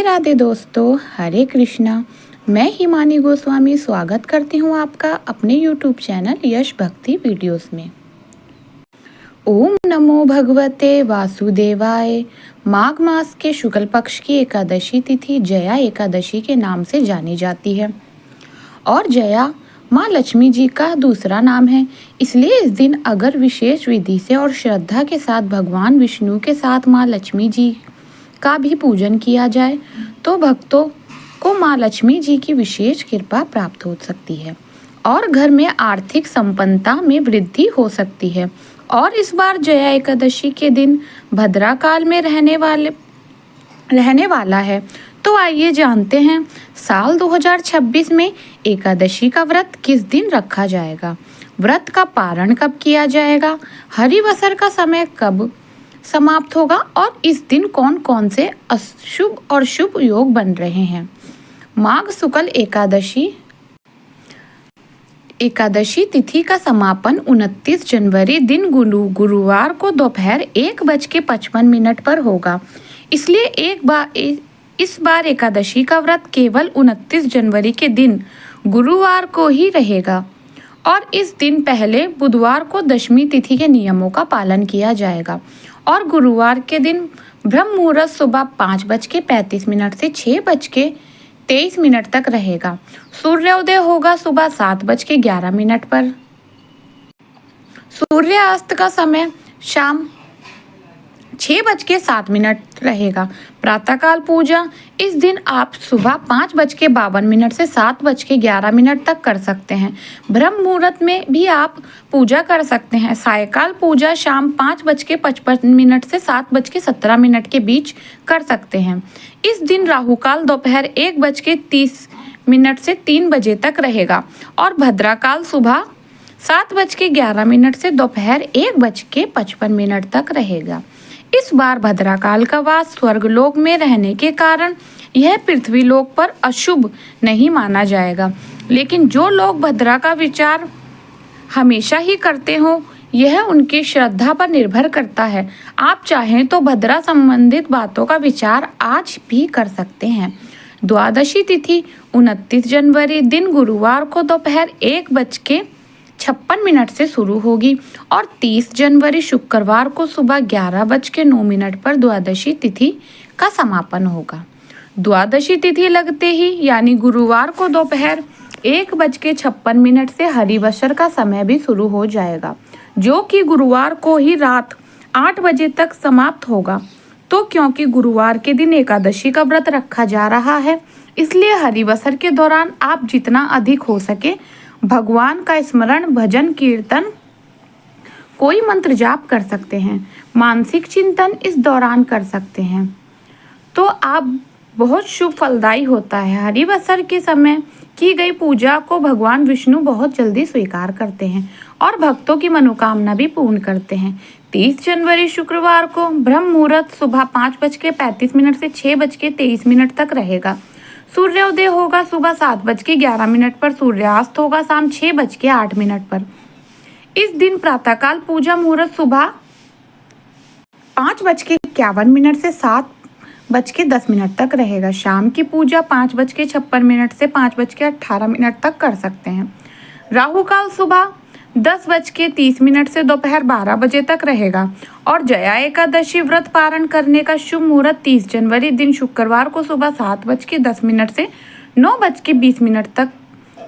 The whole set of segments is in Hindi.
राधे दोस्तों, हरे कृष्णा। मैं हिमानी गोस्वामी स्वागत करती हूँ आपका अपने YouTube चैनल यश भक्ति वीडियोस में। ओम नमो भगवते वासुदेवाय। माघ मास के शुक्ल पक्ष की एकादशी तिथि जया एकादशी के नाम से जानी जाती है और जया माँ लक्ष्मी जी का दूसरा नाम है। इसलिए इस दिन अगर विशेष विधि से और श्रद्धा के साथ भगवान विष्णु के साथ माँ लक्ष्मी जी का भी पूजन किया जाए तो भक्तों को माँ लक्ष्मी जी की विशेष कृपा प्राप्त हो सकती है और घर में आर्थिक संपन्नता में वृद्धि हो सकती है। और इस बार जया एकादशी के दिन भद्रा काल में रहने वाला है। तो आइए जानते हैं साल 2026 में एकादशी का व्रत किस दिन रखा जाएगा, व्रत का पारण कब किया जाएगा, हरिवसर का समय कब समाप्त होगा और इस दिन कौन कौन से अशुभ और शुभ योग बन रहे हैं। माघ शुक्ल एकादशी तिथि का समापन 29 जनवरी दिन गुरुवार को दोपहर 1:55 पर होगा। इसलिए इस बार एकादशी का व्रत केवल 29 जनवरी के दिन गुरुवार को ही रहेगा और इस दिन पहले बुधवार को दशमी तिथि के नियमों का पालन किया जाएगा और गुरुवार के दिन ब्रह्म मुहूर्त सुबह 5:35 से 6:23 तक रहेगा। सूर्योदय होगा सुबह 7:11 पर। सूर्यास्त का समय शाम 6:07 रहेगा। प्रातःकाल पूजा इस दिन आप सुबह 5:52 से 7:11 तक कर सकते हैं। ब्रह्म मुहूर्त में भी आप पूजा कर सकते हैं। सायकाल पूजा शाम 5:55 से 7:17 के बीच कर सकते हैं। इस दिन राहु काल दोपहर 1:30 से 3 बजे तक रहेगा और भद्राकाल सुबह 7:11 से दोपहर 1:55 तक रहेगा। इस बार भद्राकाल का वास स्वर्गलोक में रहने के कारण यह पृथ्वी लोक पर अशुभ नहीं माना जाएगा, लेकिन जो लोग भद्रा का विचार हमेशा ही करते हो यह उनकी श्रद्धा पर निर्भर करता है। आप चाहें तो भद्रा संबंधित बातों का विचार आज भी कर सकते हैं। द्वादशी तिथि 29 जनवरी दिन गुरुवार को दोपहर 1:56 से शुरू होगी और 30 जनवरी शुक्रवार को सुबह 11:09 पर द्वादशी तिथि का समापन होगा। द्वादशी तिथि लगते ही यानी गुरुवार को दोपहर 1:56 से हरिवसर का समय भी शुरू हो जाएगा, जो कि गुरुवार को ही रात 8 बजे तक समाप्त होगा। तो क्योंकि गुरुवार के दिन एकादशी का व्रत रखा जा रहा है, इसलिए हरिवसर के दौरान आप जितना अधिक हो सके भगवान का स्मरण, भजन, कीर्तन, कोई मंत्र जाप कर सकते हैं। मानसिक चिंतन इस दौरान कर सकते हैं तो आप बहुत शुभ फलदायी होता है। हरिवसर के समय की गई पूजा को भगवान विष्णु बहुत जल्दी स्वीकार करते हैं और भक्तों की मनोकामना भी पूर्ण करते हैं। 30 जनवरी शुक्रवार को ब्रह्म मुहूर्त सुबह 5:35 से 6:23 तक रहेगा। सूर्योदय होगा सुबह 7:11 पर। सूर्यास्त होगा शाम 6:08 पर। इस दिन प्रातःकाल पूजा मुहूर्त सुबह 5:51 से 7:10 तक रहेगा। शाम की पूजा 5:56 से 5:18 तक कर सकते हैं। राहु काल सुबह 10:30 से दोपहर 12 बजे तक रहेगा और जया एकादशी व्रत पारण करने का शुभ मुहूर्त 30 जनवरी दिन शुक्रवार को सुबह 7:10 से 9:20 तक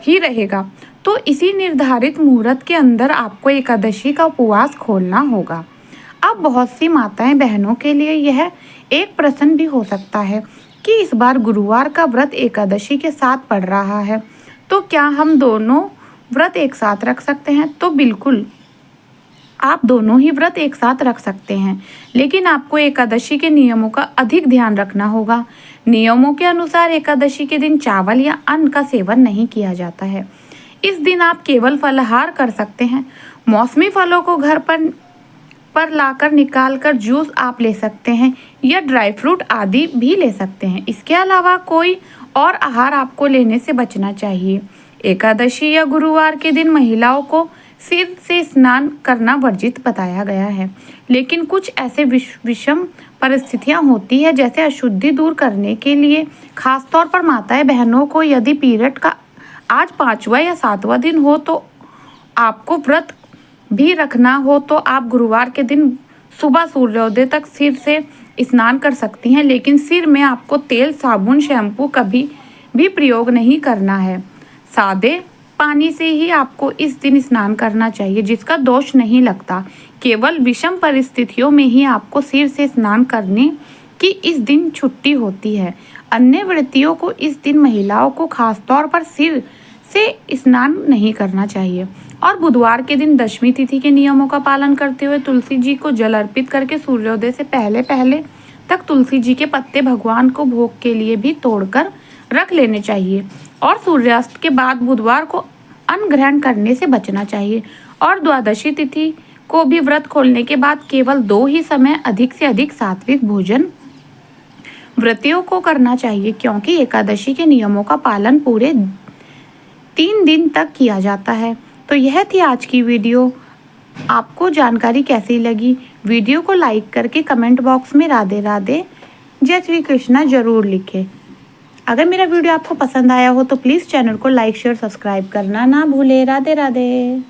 ही रहेगा। तो इसी निर्धारित मुहूर्त के अंदर आपको एकादशी का उपवास खोलना होगा। अब बहुत सी माताएं बहनों के लिए यह एक प्रश्न भी हो सकता है कि इस बार गुरुवार का व्रत एकादशी के साथ पड़ रहा है, तो क्या हम दोनों व्रत एक साथ रख सकते हैं? तो बिल्कुल, आप दोनों ही व्रत एक साथ रख सकते हैं, लेकिन आपको एकादशी के नियमों का अधिक ध्यान रखना होगा। नियमों के अनुसार एकादशी के दिन चावल या अन्न का सेवन नहीं किया जाता है। इस दिन आप केवल फलाहार कर सकते हैं। मौसमी फलों को घर पर लाकर निकाल कर जूस आप ले सकते हैं या ड्राई फ्रूट आदि भी ले सकते हैं। इसके अलावा कोई और आहार आपको लेने से बचना चाहिए। एकादशी या गुरुवार के दिन महिलाओं को सिर से स्नान करना वर्जित बताया गया है, लेकिन कुछ ऐसे विषम परिस्थितियां होती है, जैसे अशुद्धि दूर करने के लिए खासतौर पर माताएं बहनों को यदि पीरियड का आज 5वां या 7वां दिन हो तो आपको व्रत भी रखना हो तो आप गुरुवार के दिन सुबह सूर्योदय तक सिर से स्नान कर सकती हैं, लेकिन सिर में आपको तेल, साबुन, शैम्पू कभी भी प्रयोग नहीं करना है। सादे पानी से ही आपको इस दिन स्नान करना चाहिए, जिसका दोष नहीं लगता। केवल विषम परिस्थितियों में ही आपको सिर से स्नान करने की इस दिन छुट्टी होती है। अन्य व्रतियों को इस दिन महिलाओं को खासतौर पर सिर से स्नान नहीं करना चाहिए। और बुधवार के दिन दशमी तिथि के नियमों का पालन करते हुए तुलसी जी को जल अर्पित करके सूर्योदय से पहले पहले तक तुलसी जी के पत्ते भगवान को भोग के लिए भी तोड़कर रख लेने चाहिए। और सूर्यास्त के बाद बुधवार को अन्न ग्रहण करने से बचना चाहिए। और द्वादशी तिथि को भी व्रत खोलने के बाद केवल 2 ही समय अधिक से अधिक सात्विक भोजन व्रतियों को करना चाहिए, क्योंकि एकादशी के नियमों का पालन पूरे 3 दिन तक किया जाता है। तो यह थी आज की वीडियो। आपको जानकारी कैसी लगी? वीडियो को लाइक करके कमेंट बॉक्स में राधे राधे जय श्री कृष्णा जरूर लिखें। अगर मेरा वीडियो आपको पसंद आया हो तो प्लीज़ चैनल को लाइक, शेयर, सब्सक्राइब करना ना भूलें। राधे राधे।